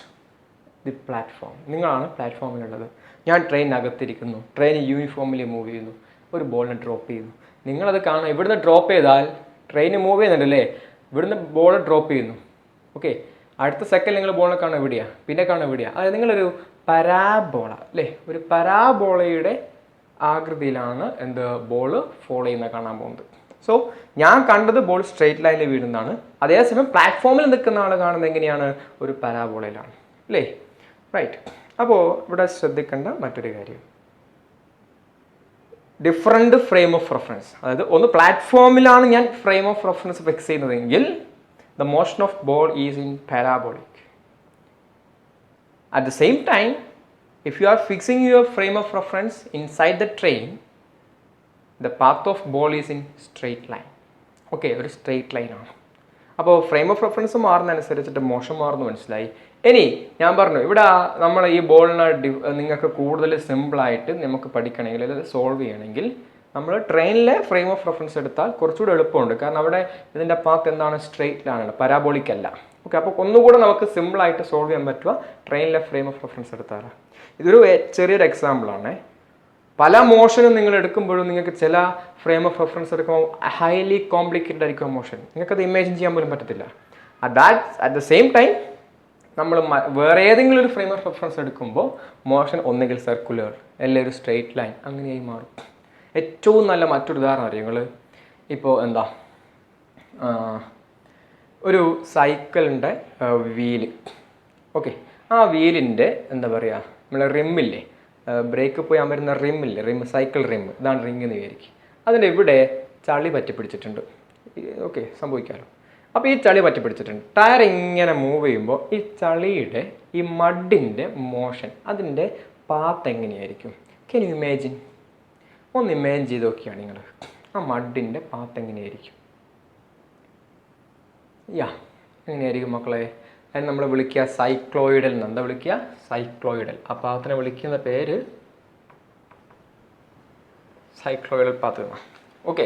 the platform. നിങ്ങളാണ് പ്ലാറ്റ്ഫോമിലുള്ളത്, ഞാൻ ട്രെയിനകത്തിരിക്കുന്നു, ട്രെയിൻ യൂണിഫോമിൽ മൂവ് ചെയ്യുന്നു, ഒരു ബോളിനെ ഡ്രോപ്പ് ചെയ്യുന്നു. നിങ്ങളത് കാണുക. ഇവിടുന്ന് ഡ്രോപ്പ് ചെയ്താൽ ട്രെയിൻ മൂവ് ചെയ്യുന്നുണ്ടല്ലേ, ഇവിടുന്ന് ബോൾ ഡ്രോപ്പ് ചെയ്യുന്നു. ഓക്കെ, അടുത്ത സെക്കൻഡ് നിങ്ങൾ ബോളിനെ കാണുക എവിടെയാണ്, പിന്നെ കാണുക എവിടെയാണ്? അതായത് നിങ്ങളൊരു പരാബോള, അല്ലേ, ഒരു പരാബോളയുടെ ആകൃതിയിലാണ് എന്ത് ബോൾ ഫോളോ ചെയ്യുന്ന കാണാൻ പോകുന്നത്. സോ ഞാൻ കണ്ടത് ബോൾ സ്ട്രെയിറ്റ് ലൈനിൽ വീഴുന്നതാണ്, അതേസമയം പ്ലാറ്റ്ഫോമിൽ നിൽക്കുന്ന ആൾ കാണുന്നത് എങ്ങനെയാണ്? ഒരു പരാബോളയിലാണ്, അല്ലേ? റൈറ്റ്. അപ്പോൾ ഇവിടെ ശ്രദ്ധിക്കേണ്ട മറ്റൊരു കാര്യം, ഡിഫറെൻറ്റ് ഫ്രെയിം ഓഫ് റെഫറൻസ്, അതായത് ഒന്ന് പ്ലാറ്റ്ഫോമിലാണ് ഞാൻ ഫ്രെയിം ഓഫ് റെഫറൻസ് ഫിക്സ് ചെയ്യുന്നതെങ്കിൽ the motion of ball is in parabolic. At the same time, if you are fixing your frame of reference inside the train, the path of ball is in straight line. Okay, ഒരു straight line ആണ്. അപ്പോൾ frame of reference മാറുന്നതനുസരിച്ചിട്ട് motion മാറുന്നു മനസ്സിലായി. ഇനി ഞാൻ പറഞ്ഞു ഇവിടെ നമ്മൾ ഈ ബോളിനെ നിങ്ങൾക്ക് കൂടുതൽ സിമ്പിളായിട്ട് നമുക്ക് പഠിക്കണമെങ്കിൽ അല്ലെങ്കിൽ സോൾവ് ചെയ്യണമെങ്കിൽ നമ്മൾ ട്രെയിനിലെ ഫ്രെയിം ഓഫ് റെഫറൻസ് എടുത്താൽ കുറച്ചുകൂടി എളുപ്പമുണ്ട്. കാരണം അവിടെ ഇതിൻ്റെ പാത്ത് എന്താണ്, സ്ട്രെയിറ്റ് ലൈനാണ്, പരാബോളിക് അല്ല. ഓക്കെ, അപ്പോൾ ഒന്നുകൂടെ നമുക്ക് സിമ്പിളായിട്ട് സോൾവ് ചെയ്യാൻ പറ്റുക ട്രെയിനിലെ ഫ്രെയിം ഓഫ് റെഫറൻസ് എടുത്താൽ. ഇതൊരു ചെറിയൊരു എക്സാമ്പിളാണ്. പല മോഷനും നിങ്ങൾ എടുക്കുമ്പോഴും നിങ്ങൾക്ക് ചില ഫ്രെയിം ഓഫ് റെഫറൻസ് എടുക്കുമ്പോൾ ഹൈലി കോംപ്ലിക്കേറ്റഡ് ആയിരിക്കും മോഷൻ, നിങ്ങൾക്കത് ഇമാജിൻ ചെയ്യാൻ പോലും പറ്റത്തില്ല. അറ്റ് ദ സെയിം ടൈം നമ്മൾ വേറെ ഏതെങ്കിലും ഒരു ഫ്രെയിം ഓഫ് റെഫറൻസ് എടുക്കുമ്പോൾ മോഷൻ ഒന്നുകിൽ സർക്കുലർ അല്ലെങ്കിൽ ഒരു സ്ട്രെയിറ്റ് ലൈൻ അങ്ങനെയായി മാറും. ഏറ്റവും നല്ല മറ്റൊരു ഉദാഹരണം അറിയാം നിങ്ങൾ, ഇപ്പോൾ എന്താ ഒരു സൈക്കിളിൻ്റെ വീല്. ഓക്കെ, ആ വീലിൻ്റെ എന്താ പറയുക, നമ്മളെ റിമ്മില്ലേ, ബ്രേക്ക് പോയി വരുന്ന റിമ്മില്ലേ, സൈക്കിൾ റിം, ഇതാണ് റിങ് എന്ന് വിചാരിക്കും. അതിൻ്റെ ഇവിടെ ചളി പറ്റി പിടിച്ചിട്ടുണ്ട്. ഓക്കെ, സംഭവിക്കാമല്ലോ. അപ്പോൾ ഈ ചളി പറ്റി പിടിച്ചിട്ടുണ്ട്. ടയർ ഇങ്ങനെ മൂവ് ചെയ്യുമ്പോൾ ഈ ചളിയുടെ ഈ മഡിൻ്റെ മോഷൻ, അതിൻ്റെ പാത്ത് എങ്ങനെയായിരിക്കും? Can you imagine? ഒന്ന് ഇമാജിൻ ചെയ്ത് നോക്കിയാണ് നിങ്ങൾ, ആ മഡിൻ്റെ പാത്ത് എങ്ങനെയായിരിക്കും? എങ്ങനെയായിരിക്കും മക്കളെ? അതിന് നമ്മൾ വിളിക്കുക സൈക്ലോയിഡൽ എന്ന്. എന്താ വിളിക്കുക? സൈക്ലോയിഡൽ. ആ പാത്തിനെ വിളിക്കുന്ന പേര് സൈക്ലോയിഡൽ പാത്ത് എന്നാണ്. ഓക്കെ,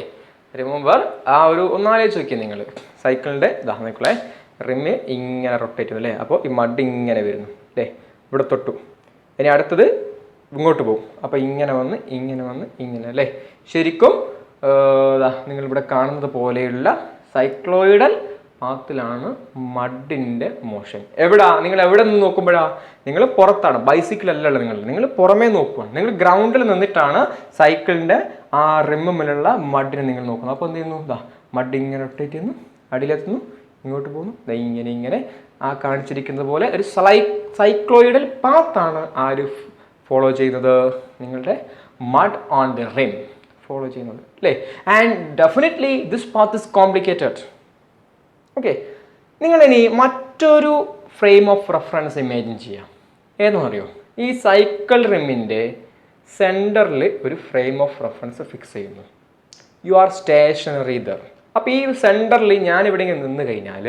റിമെമ്പർ ആ ഒരു ഒന്നാലോചിച്ച് നോക്കിയാൽ നിങ്ങൾ, സൈക്കിളിൻ്റെ മക്കളെ റിമ്മ് ഇങ്ങനെ റൊട്ടേറ്റ് ചെയ്യുന്നു അല്ലേ, അപ്പോൾ ഈ മഡ് ഇങ്ങനെ വരുന്നു അല്ലേ, ഇവിടെ തൊട്ടു. ഇനി അടുത്തത് ഇങ്ങോട്ട് പോകും, അപ്പോൾ ഇങ്ങനെ വന്ന് ഇങ്ങനെ അല്ലേ. ശരിക്കും നിങ്ങളിവിടെ കാണുന്നത് പോലെയുള്ള സൈക്ലോയിഡൽ പാത്തിലാണ് മഡിൻ്റെ മോഷൻ. നിങ്ങൾ എവിടെ നിന്ന് നോക്കുമ്പോഴാണ്? നിങ്ങൾ പുറത്താണ്, ബൈസിക്കിളല്ലല്ലോ, നിങ്ങൾ പുറമേ നോക്കുകയാണ്. നിങ്ങൾ ഗ്രൗണ്ടിൽ നിന്നിട്ടാണ് സൈക്കിളിൻ്റെ ആ റിമ്മിലുള്ള മഡിനെ നിങ്ങൾ നോക്കുന്നത്. അപ്പോൾ എന്ത് ചെയ്യുന്നു? മഡ് ഇങ്ങനെ റൊട്ടേറ്റ് ചെയ്യുന്നു, അടിയിലെത്തുന്നു, ഇങ്ങോട്ട് പോകുന്നു, ഇങ്ങനെ ആ കാണിച്ചിരിക്കുന്നത് പോലെ ഒരു സൈക്ലോയിഡൽ പാത്താണ് ആര് ഫോളോ ചെയ്യുന്നത്? നിങ്ങളുടെ mud on the rim follow ചെയ്യുന്നത് അല്ലേ. And definitely this path is complicated. Okay, നിങ്ങളിനി മറ്റൊരു ഫ്രെയിം ഓഫ് റെഫറൻസ് ഇമാജിൻ ചെയ്യാം. ഏതെന്ന് അറിയോ? ഈ സൈക്കിൾ റിമ്മിൻ്റെ സെൻറ്ററിൽ ഒരു ഫ്രെയിം ഓഫ് റെഫറൻസ് ഫിക്സ് ചെയ്യുന്നു. You are stationary there. അപ്പോൾ ഈ സെൻറ്ററിൽ ഞാനിവിടെ ഇങ്ങനെ നിന്ന് കഴിഞ്ഞാൽ,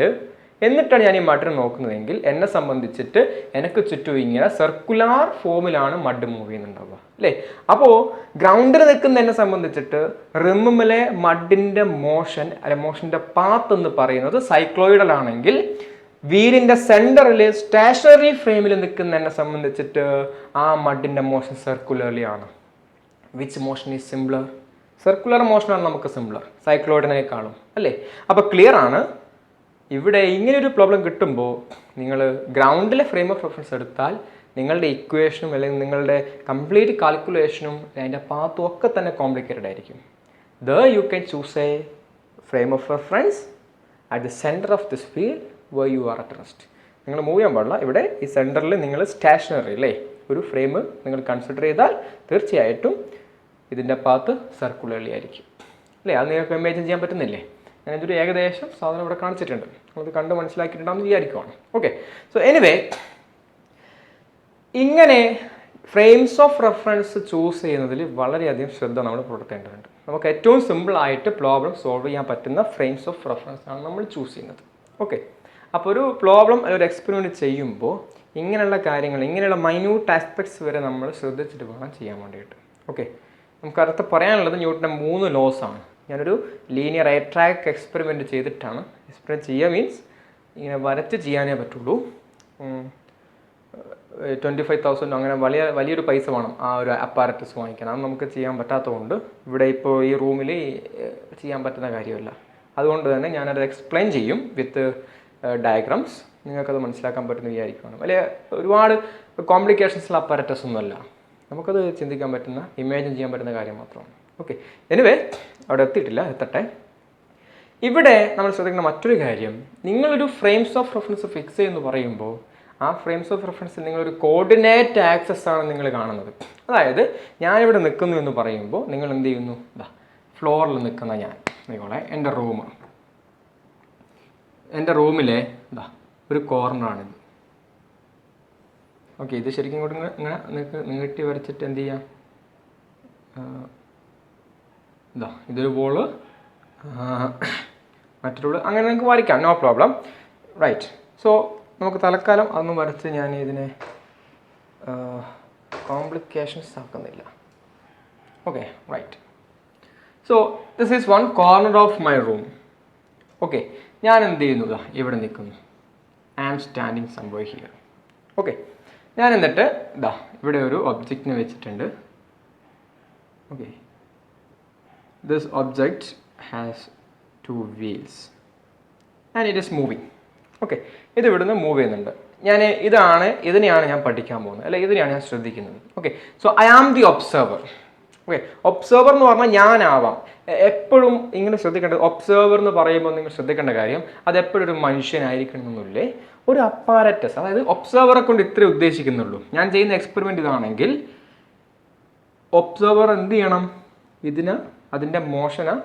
എന്നിട്ടാണ് ഞാൻ ഈ മഡിനെ നോക്കുന്നതെങ്കിൽ എന്നെ സംബന്ധിച്ചിട്ട് എനിക്ക് ചുറ്റും ഇങ്ങനെ സർക്കുലാർ ഫോമിലാണ് മഡ് മൂവ് ചെയ്യുന്നുണ്ടാവുക അല്ലേ. അപ്പോൾ ഗ്രൗണ്ടിൽ നിൽക്കുന്ന എന്നെ സംബന്ധിച്ചിട്ട് റിമ്മിലെ മഡിൻ്റെ മോഷൻ മോഷൻ്റെ പാത്ത് എന്ന് പറയുന്നത് സൈക്ലോയിഡൽ ആണെങ്കിൽ, വീലിൻ്റെ സെൻറ്ററിൽ സ്റ്റേഷനറി ഫ്രെയിമിൽ നിൽക്കുന്ന എന്നെ സംബന്ധിച്ചിട്ട് ആ മഡിൻ്റെ മോഷൻ സർക്കുലർലി ആണ്. Which motion is simpler? Circular മോഷനാണ് നമുക്ക് സിംപ്ലർ സൈക്ലോയിഡിനേക്കാളും അല്ലേ. അപ്പോൾ ക്ലിയർ ആണ്. ഇവിടെ ഇങ്ങനെയൊരു പ്രോബ്ലം കിട്ടുമ്പോൾ നിങ്ങൾ ഗ്രൗണ്ടിലെ ഫ്രെയിം ഓഫ് റെഫറൻസ് എടുത്താൽ നിങ്ങളുടെ ഇക്വേഷനും അല്ലെങ്കിൽ നിങ്ങളുടെ കംപ്ലീറ്റ് കാൽക്കുലേഷനും അതിൻ്റെ പാത്തും ഒക്കെ തന്നെ കോംപ്ലിക്കേറ്റഡ് ആയിരിക്കും. You can choose a frame of reference at the centre of this field where you are at rest. നിങ്ങൾ മൂവ് ചെയ്യാൻ പാടില്ല. ഇവിടെ ഈ സെൻറ്ററിൽ നിങ്ങൾ സ്റ്റേഷനറി അല്ലേ ഒരു ഫ്രെയിം നിങ്ങൾ കൺസിഡർ ചെയ്താൽ തീർച്ചയായിട്ടും ഇതിൻ്റെ പാത്ത് സർക്കുലർലി ആയിരിക്കും അല്ലേ. അത് നിങ്ങൾക്ക് ഇമാജിൻ ചെയ്യാൻ പറ്റുന്നില്ലേ? ഞാനിതൊരു ഏകദേശം സാധനം ഇവിടെ കാണിച്ചിട്ടുണ്ട്, അത് കണ്ട് മനസ്സിലാക്കിയിട്ടുണ്ടാകുമെന്ന് വിചാരിക്കുവാണ്. ഓക്കെ, സോ എനിവേ ഇങ്ങനെ ഫ്രെയിംസ് ഓഫ് റെഫറൻസ് ചൂസ് ചെയ്യുന്നതിൽ വളരെയധികം ശ്രദ്ധ നമ്മൾ പുലർത്തേണ്ടതുണ്ട്. നമുക്ക് ഏറ്റവും സിമ്പിളായിട്ട് പ്രോബ്ലം സോൾവ് ചെയ്യാൻ പറ്റുന്ന ഫ്രെയിംസ് ഓഫ് റെഫറൻസ് ആണ് നമ്മൾ ചൂസ് ചെയ്യുന്നത്. ഓക്കെ, അപ്പോൾ ഒരു പ്രോബ്ലം ഒരു എക്സ്പെരിമെൻറ്റ് ചെയ്യുമ്പോൾ ഇങ്ങനെയുള്ള കാര്യങ്ങൾ, ഇങ്ങനെയുള്ള മൈന്യൂട്ട് ആസ്പെക്ട്സ് വരെ നമ്മൾ ശ്രദ്ധിച്ചിട്ട് വേണം ചെയ്യാൻ വേണ്ടിയിട്ട്. ഓക്കെ, നമുക്ക് അടുത്ത് പറയാനുള്ളത് ന്യൂട്ടൻ്റെ 3 ലോസ് ആണ്. ഞാനൊരു ലീനിയർ ട്രാക്ക് എക്സ്പെരിമെൻറ്റ് ചെയ്തിട്ടാണ്. എക്സ്പെരിമെൻറ്റ് ചെയ്യുക മീൻസ് ഇങ്ങനെ വരച്ച് ചെയ്യാനേ പറ്റുള്ളൂ. 25,000 അങ്ങനെ വലിയൊരു പൈസ വേണം ആ ഒരു അപ്പാരറ്റസ് വാങ്ങിക്കാൻ. അത് നമുക്ക് ചെയ്യാൻ പറ്റാത്തതുകൊണ്ട് ഇവിടെ ഇപ്പോൾ ഈ റൂമിൽ ചെയ്യാൻ പറ്റുന്ന കാര്യമല്ല. അതുകൊണ്ട് തന്നെ ഞാനത് എക്സ്പ്ലെയിൻ ചെയ്യും വിത്ത് ഡയഗ്രാംസ്. നിങ്ങൾക്കത് മനസ്സിലാക്കാൻ പറ്റുന്ന വിചാരിക്കുകയാണ്. വലിയ ഒരുപാട് കോംപ്ലിക്കേഷൻസുള്ള അപ്പാരറ്റസ് ഒന്നുമല്ല, നമുക്കത് ചിന്തിക്കാൻ പറ്റുന്ന, ഇമാജിൻ ചെയ്യാൻ പറ്റുന്ന കാര്യം മാത്രമാണ്. ഓക്കെ, എനിവേ അവിടെ എത്തട്ടെ. ഇവിടെ നമ്മൾ ശ്രദ്ധിക്കുന്ന മറ്റൊരു കാര്യം, നിങ്ങളൊരു ഫ്രെയിംസ് ഓഫ് റെഫറൻസ് ഫിക്സ് ചെയ്യുമെന്ന് പറയുമ്പോൾ ആ ഫ്രെയിംസ് ഓഫ് റെഫറൻസിൽ നിങ്ങളൊരു കോർഡിനേറ്റ് ആക്സസ് ആണ് നിങ്ങൾ കാണുന്നത്. അതായത് ഞാനിവിടെ നിൽക്കുന്നു എന്ന് പറയുമ്പോൾ നിങ്ങൾ എന്ത് ചെയ്യുന്നു, ഇതാ ഫ്ലോറിൽ നിൽക്കുന്ന ഞാൻ നിങ്ങളെ എൻ്റെ റൂമിലെ ഇതാ ഒരു കോർണറാണിത്. ഓക്കെ, ഇത് ശരിക്കും ഇങ്ങോട്ട് ഇങ്ങനെ നീട്ടി വരച്ചിട്ട് എന്ത് ചെയ്യാം, ഇതാ ഇതൊരു ബോള്, മറ്റൊരു അങ്ങനെ നിങ്ങൾക്ക് വരയ്ക്കാം, നോ പ്രോബ്ലം, റൈറ്റ്. സോ നമുക്ക് തൽക്കാലം അതൊന്നും വരച്ച് ഞാൻ ഇതിനെ കോംപ്ലിക്കേഷൻസ് ആക്കുന്നില്ല. Okay, right. So this is one corner of my room. Okay, ഞാൻ എന്ത് ചെയ്യുന്നു, ഇവിടെ നിൽക്കുന്നു, I am standing somewhere here. Okay, ഞാൻ എന്നിട്ട് ഇതാ ഇവിടെ ഒരു ഒബ്ജക്റ്റിനെ വെച്ചിട്ടുണ്ട്. Okay, this object has 2 wheels and it is moving. Okay, ഇത് ഇവിടുന്ന് മൂവ് ചെയ്യുന്നുണ്ട്. ഇതിനെയാണ് ഞാൻ പഠിക്കാൻ പോകുന്നത്, അല്ലെ ഇതിനെയാണ് ഞാൻ ശ്രദ്ധിക്കുന്നത്. Okay, so I am the observer. Okay, observer എന്ന് പറഞ്ഞാൽ ഞാനാവാം. എപ്പോഴും ഇങ്ങനെ ശ്രദ്ധിക്കേണ്ടത്, ഒബ്സർവർ എന്ന് പറയുമ്പോൾ നിങ്ങൾ ശ്രദ്ധിക്കേണ്ട കാര്യം അത് എപ്പോഴും ഒരു മനുഷ്യനായിരിക്കണം എന്നൊന്നുമില്ലേ, ഒരു അപ്പാരറ്റസ്. അതായത് ഒബ്സർവറെ കൊണ്ട് ഇത്രേ ഉദ്ദേശിക്കുന്നുള്ളൂ. ഞാൻ ചെയ്യുന്ന എക്സ്പെരിമെൻ്റ് ഇതാണെങ്കിൽ ഒബ്സർവർ എന്ത് ചെയ്യണം, അതിൻ്റെ മോഷന്,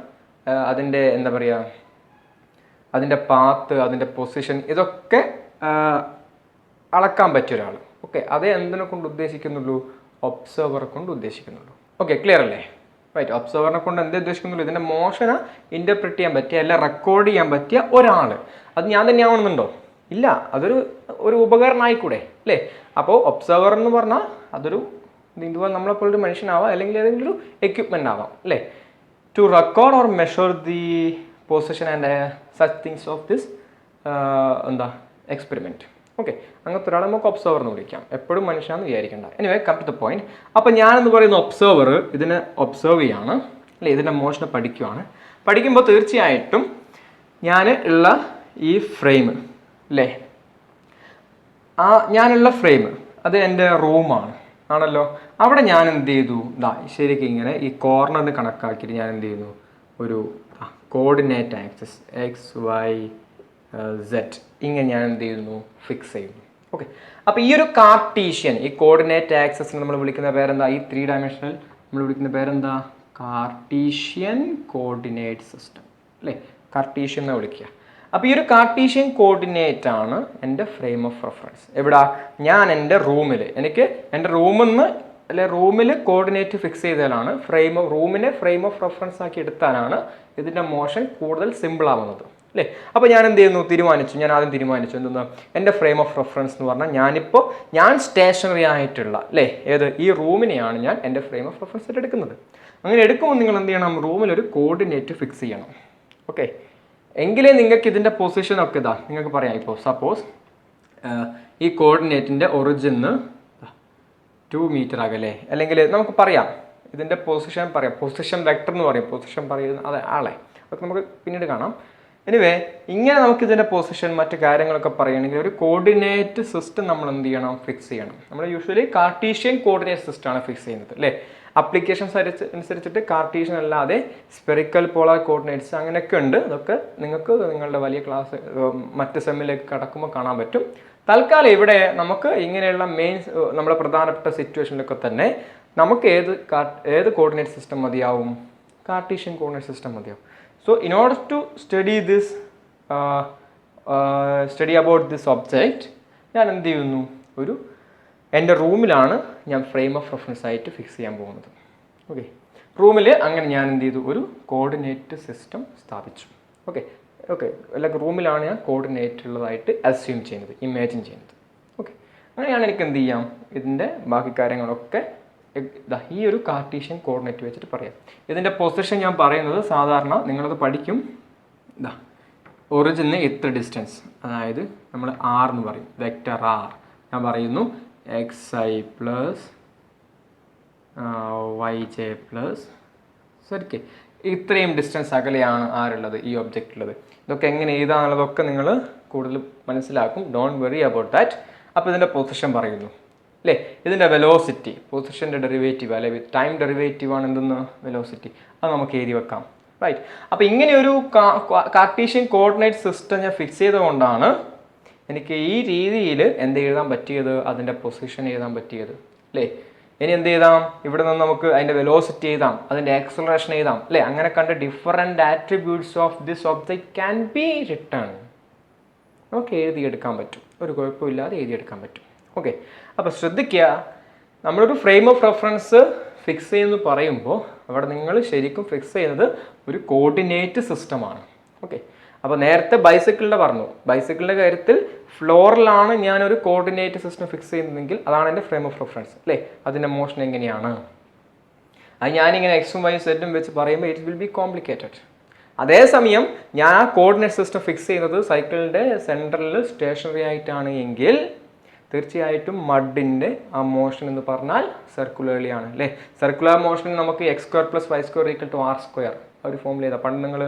അതിൻ്റെ എന്താ പറയുക, അതിൻ്റെ പാത്ത്, അതിൻ്റെ പൊസിഷൻ, ഇതൊക്കെ അളക്കാൻ പറ്റിയ ഒരാൾ. ഓക്കെ, അതേ എന്തിനെ കൊണ്ട് ഉദ്ദേശിക്കുന്നുള്ളൂ, ഒബ്സർവറെ കൊണ്ട് ഉദ്ദേശിക്കുന്നുള്ളൂ. ഓക്കെ, ക്ലിയർ അല്ലേ? റൈറ്റ്. ഒബ്സർവറിനെ കൊണ്ട് എന്ത് ഉദ്ദേശിക്കുന്നുള്ളൂ, ഇതിൻ്റെ മോഷനെ ഇൻ്റർപ്രിറ്റ് ചെയ്യാൻ പറ്റിയ, അല്ല റെക്കോർഡ് ചെയ്യാൻ പറ്റിയ ഒരാൾ. അത് ഞാൻ തന്നെ ആവണമെന്നുണ്ടോ? ഇല്ല, അതൊരു ഉപകരണമായിക്കൂടെ, അല്ലേ? അപ്പോൾ ഒബ്സർവർ എന്ന് പറഞ്ഞാൽ അതൊരു ഇതുപോലെ നമ്മളെപ്പോലൊരു മനുഷ്യനാവാം, അല്ലെങ്കിൽ ഏതെങ്കിലും ഒരു എക്യുപ്മെൻ്റ് ആവാം, അല്ലേ? To record or measure the position and such things of this experiment. Okay, അങ്ങനത്തെ ഒരാളെ നമുക്ക് ഒബ്സർവർ എന്ന് വിളിക്കാം. എപ്പോഴും മനുഷ്യനാണെന്ന് വിചാരിക്കേണ്ട. Anyway, come to the point. അപ്പോൾ ഞാനെന്ന് പറയുന്ന ഒബ്സർവർ ഇതിനെ ഒബ്സർവ് ചെയ്യാണ്, അല്ലേ? ഇതിൻ്റെ മോഷനെ പഠിക്കുകയാണ്. പഠിക്കുമ്പോൾ തീർച്ചയായിട്ടും ഞാൻ ഉള്ള ഈ ഫ്രെയിം, അല്ലേ, ഞാനുള്ള ഫ്രെയിം അത് എൻ്റെ റൂമാണ്, ആണല്ലോ. അവിടെ ഞാൻ എന്ത് ചെയ്തു, ശരിക്കും ഇങ്ങനെ ഈ കോർണറിന് കണക്കാക്കിയിട്ട് ഞാൻ എന്ത് ചെയ്യുന്നു, ഒരു കോർഡിനേറ്റ് ആക്സസ് XYZ ഇങ്ങനെ ഞാൻ എന്ത് ചെയ്യുന്നു, ഫിക്സ് ചെയ്യുന്നു. ഓക്കെ, അപ്പോൾ ഈ ഒരു കാർട്ടീഷ്യൻ, ഈ കോർഡിനേറ്റ് ആക്സസിന് നമ്മൾ വിളിക്കുന്ന പേരെന്താ, ഈ 3 ഡയമെൻഷണൽ നമ്മൾ വിളിക്കുന്ന പേരെന്താ, കാർട്ടീഷ്യൻ കോർഡിനേറ്റ് സിസ്റ്റം, അല്ലേ? കാർട്ടീഷ്യൻ എന്ന് വിളിക്കുക. അപ്പോൾ ഈ ഒരു കാർട്ടീഷ്യൻ കോർഡിനേറ്റ് ആണ് എൻ്റെ ഫ്രെയിം ഓഫ് റെഫറൻസ്. എവിടാ, ഞാൻ എൻ്റെ റൂമിൽ, എനിക്ക് എൻ്റെ റൂമിൽ നിന്ന്, അല്ലെ റൂമിൽ കോർഡിനേറ്റ് ഫിക്സ് ചെയ്താലാണ് റൂമിനെ ഫ്രെയിം ഓഫ് റെഫറൻസ് ആക്കി എടുത്താലാണ് ഇതിൻ്റെ മോഷൻ കൂടുതൽ സിമ്പിൾ ആവുന്നത്, അല്ലേ? അപ്പോൾ ഞാൻ എന്ത് ചെയ്യുന്നു, ഞാൻ ആദ്യം തീരുമാനിച്ചു എന്തെന്ന്, എൻ്റെ ഫ്രെയിം ഓഫ് റെഫറൻസ് എന്ന് പറഞ്ഞാൽ ഞാൻ സ്റ്റേഷനറി ആയിട്ടുള്ള, അല്ലേ, ഈ റൂമിനെയാണ് ഞാൻ എൻ്റെ ഫ്രെയിം ഓഫ് റെഫറൻസ് ആയിട്ട് എടുക്കുന്നത്. അങ്ങനെ എടുക്കുമ്പോൾ നിങ്ങൾ എന്ത് ചെയ്യണം, റൂമിലൊരു കോർഡിനേറ്റ് ഫിക്സ് ചെയ്യണം. ഓക്കെ, എങ്കിലേ നിങ്ങൾക്ക് ഇതിൻ്റെ പൊസിഷൻ ഒക്കെ നിങ്ങൾക്ക് പറയാം. ഇപ്പോൾ സപ്പോസ് ഈ കോർഡിനേറ്റിൻ്റെ ഒറിജിന് 2 മീറ്റർ അകലെ, അല്ലെങ്കിൽ നമുക്ക് പറയാം ഇതിൻ്റെ പൊസിഷൻ പറയാം, പൊസിഷൻ വെക്ടർ എന്ന് പറയും, പൊസിഷൻ പറയുന്ന അതെ ആളെ, അതൊക്കെ നമുക്ക് പിന്നീട് കാണാം. എനിവേ, ഇങ്ങനെ നമുക്ക് ഇതിൻ്റെ പൊസിഷൻ മറ്റു കാര്യങ്ങളൊക്കെ പറയുകയാണെങ്കിൽ ഒരു കോർഡിനേറ്റ് സിസ്റ്റം നമ്മൾ എന്ത് ചെയ്യണം, ഫിക്സ് ചെയ്യണം. നമ്മൾ യൂഷ്വലി കാർട്ടീഷ്യൻ കോർഡിനേറ്റ് സിസ്റ്റമാണ് ഫിക്സ് ചെയ്യുന്നത്, അല്ലേ? അപ്ലിക്കേഷൻസ് അനുസരിച്ചിട്ട് കാർട്ടീഷ്യൻ അല്ലാതെ സ്പെറിക്കൽ പോളാർ കോർഡിനേറ്റ്സ് അങ്ങനെയൊക്കെ ഉണ്ട്. അതൊക്കെ നിങ്ങൾക്ക് നിങ്ങളുടെ വലിയ ക്ലാസ് മറ്റ് സെമ്മിലേക്ക് കടക്കുമ്പോൾ കാണാൻ പറ്റും. തൽക്കാലം ഇവിടെ നമുക്ക് ഇങ്ങനെയുള്ള നമ്മുടെ പ്രധാനപ്പെട്ട സിറ്റുവേഷനിലൊക്കെ തന്നെ നമുക്ക് ഏത് കോർഡിനേറ്റ് സിസ്റ്റം മതിയാവും, കാർട്ടീഷ്യൻ കോർഡിനേറ്റ് സിസ്റ്റം മതിയാവും. So in order to study about this object, ഞാൻ എന്ത് ചെയ്യുന്നു, എൻ്റെ റൂമിലാണ് ഞാൻ ഫ്രെയിം ഓഫ് റെഫറൻസ് ആയിട്ട് ഫിക്സ് ചെയ്യാൻ പോകുന്നത്. ഓക്കെ, റൂമിൽ അങ്ങനെ ഞാൻ എന്ത് ചെയ്തു, ഒരു കോർഡിനേറ്റ് സിസ്റ്റം സ്ഥാപിച്ചു. ഓക്കെ, അല്ലെങ്കിൽ റൂമിലാണ് ഞാൻ കോർഡിനേറ്റ് ഉള്ളതായിട്ട് അസ്യൂം ചെയ്യുന്നത്, ഇമാജിൻ ചെയ്യുന്നത്. ഓക്കെ, അങ്ങനെയാണ് എനിക്ക് എന്ത് ചെയ്യാം, ഇതിൻ്റെ ബാക്കി കാര്യങ്ങളൊക്കെ ഈ ഒരു കാർട്ടീഷ്യൻ കോർഡിനേറ്റ് വെച്ചിട്ട് പറയാം. ഇതിൻ്റെ പൊസിഷൻ ഞാൻ പറയുന്നത് സാധാരണ നിങ്ങളത് പഠിക്കും. ഒറിജിന് ഇത്ര ഡിസ്റ്റൻസ്, അതായത് നമ്മൾ R എന്ന് പറയും, വെക്റ്റർ R. ഞാൻ പറയുന്നു XI പ്ലസ് YJ പ്ലസ് ശരിക്കും ഇത്രയും ഡിസ്റ്റൻസ് അകലെയാണ് ആരുള്ളത്, ഈ ഒബ്ജക്റ്റ് ഉള്ളത്. ഇതൊക്കെ എങ്ങനെ എഴുതാന്നുള്ളതൊക്കെ നിങ്ങൾ കൂടുതൽ മനസ്സിലാക്കും. Don't worry about that. അപ്പോൾ ഇതിൻ്റെ പൊസിഷൻ പറയുന്നു, അല്ലേ? ഇതിൻ്റെ വെലോസിറ്റി, പൊസിഷൻ്റെ ഡെറിവേറ്റീവ് അല്ലെങ്കിൽ ടൈം ഡെറിവേറ്റീവ് ആണ് എന്തെന്ന്, വെലോസിറ്റി. അത് നമുക്ക് എഴുതി വെക്കാം, റൈറ്റ്? അപ്പോൾ ഇങ്ങനെ ഒരു കാർട്ടീഷ്യൻ കോർഡിനേറ്റ് സിസ്റ്റം ഞാൻ ഫിക്സ് ചെയ്തുകൊണ്ടാണ് എനിക്ക് ഈ രീതിയിൽ എന്ത് എഴുതാൻ പറ്റിയത്, അതിൻ്റെ പൊസിഷൻ എഴുതാൻ പറ്റിയത് അല്ലേ. ഇനി എന്ത് ചെയ്താം, ഇവിടെ നിന്ന് നമുക്ക് അതിൻ്റെ വെലോസിറ്റി എഴുതാം, അതിൻ്റെ ആക്സലറേഷൻ എഴുതാം അല്ലേ. അങ്ങനെ കണ്ട് different attributes of this object can be return. നമുക്ക് എഴുതിയെടുക്കാൻ പറ്റും, ഒരു കുഴപ്പമില്ലാതെ എഴുതിയെടുക്കാൻ പറ്റും. ഓക്കെ, അപ്പോൾ ശ്രദ്ധിക്കുക, നമ്മളൊരു ഫ്രെയിം ഓഫ് റെഫറൻസ് ഫിക്സ് ചെയ്യുമെന്ന് പറയുമ്പോൾ അവിടെ നിങ്ങൾ ശരിക്കും ഫിക്സ് ചെയ്യുന്നത് ഒരു കോർഡിനേറ്റ് സിസ്റ്റമാണ്. ഓക്കെ, അപ്പോൾ നേരത്തെ ബൈസിക്കിളിൻ്റെ പറഞ്ഞു, ബൈസിക്കിളിൻ്റെ കാര്യത്തിൽ ഫ്ലോറിലാണ് ഞാനൊരു കോർഡിനേറ്റ് സിസ്റ്റം ഫിക്സ് ചെയ്യുന്നതെങ്കിൽ അതാണ് എൻ്റെ ഫ്രെയിം ഓഫ് റെഫറൻസ് അല്ലേ. അതിൻ്റെ മോഷൻ എങ്ങനെയാണ്, അത് ഞാനിങ്ങനെ എക്സും വൈ സെറ്റും വെച്ച് പറയുമ്പോൾ ഇറ്റ് വിൽ ബി കോംപ്ലിക്കേറ്റഡ്. അതേസമയം ഞാൻ ആ കോർഡിനേറ്റ് സിസ്റ്റം ഫിക്സ് ചെയ്യുന്നത് സൈക്കിളിൻ്റെ സെൻറ്ററിൽ സ്റ്റേഷനറി ആയിട്ടാണ് എങ്കിൽ തീർച്ചയായിട്ടും മഡിൻ്റെ ആ മോഷൻ എന്ന് പറഞ്ഞാൽ സർക്കുലർലി ആണ് അല്ലേ. സർക്കുലർ മോഷൻ നമുക്ക് x²+ y² = r², ആ ഒരു ഫോമിൽ ചെയ്താൽ പണ്ട് നിങ്ങൾ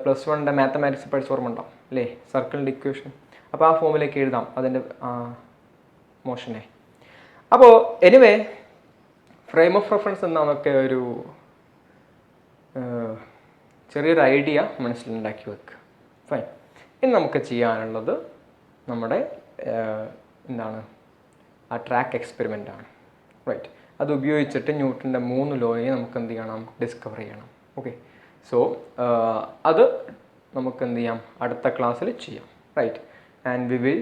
+1 മാത്തമാറ്റിക്സ് പഠിച്ച ഓർമ്മ ഉണ്ടാവും അല്ലേ, സർക്കിളിൻ്റെ ഇക്വേഷൻ. അപ്പോൾ ആ ഫോമിലേക്ക് എഴുതാം അതിൻ്റെ മോഷനെ. അപ്പോൾ എനിവേ ഫ്രെയിം ഓഫ് റെഫറൻസ് എന്താണെന്നൊക്കെ ഒരു ചെറിയൊരു ഐഡിയ മനസ്സിലുണ്ടാക്കി വെക്കുക. ഫൈൻ. ഇനി നമുക്ക് ചെയ്യാനുള്ളത് നമ്മുടെ എന്താണ്, ആ ട്രാക്ക് എക്സ്പെരിമെൻ്റ് ആണ്. റൈറ്റ്, അത് ഉപയോഗിച്ചിട്ട് ന്യൂട്ടൻ്റെ 3 ലോയെ നമുക്ക് എന്ത് ചെയ്യണം, ഡിസ്കവർ ചെയ്യണം. ഓക്കെ, സോ അത് നമുക്ക് എന്ത് ചെയ്യാം, അടുത്ത ക്ലാസ്സിൽ ചെയ്യാം. Right, and we will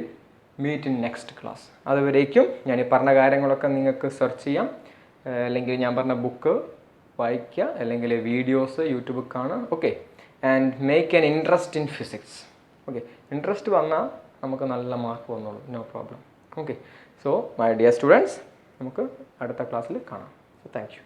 meet in next class. അതുവരേക്കും ഞാൻ ഈ പറഞ്ഞ കാര്യങ്ങളൊക്കെ നിങ്ങൾക്ക് സെർച്ച് ചെയ്യാം, അല്ലെങ്കിൽ ഞാൻ പറഞ്ഞ ബുക്ക് വായിക്കുക, അല്ലെങ്കിൽ വീഡിയോസ് യൂട്യൂബിൽ കാണുക. Okay, and make an interest in physics. Okay, interest വന്നാൽ നമുക്ക് നല്ല മാർക്ക് വന്നോളൂ, no problem. Okay, so my dear students, നമുക്ക് അടുത്ത ക്ലാസ്സിൽ കാണാം. So thank U.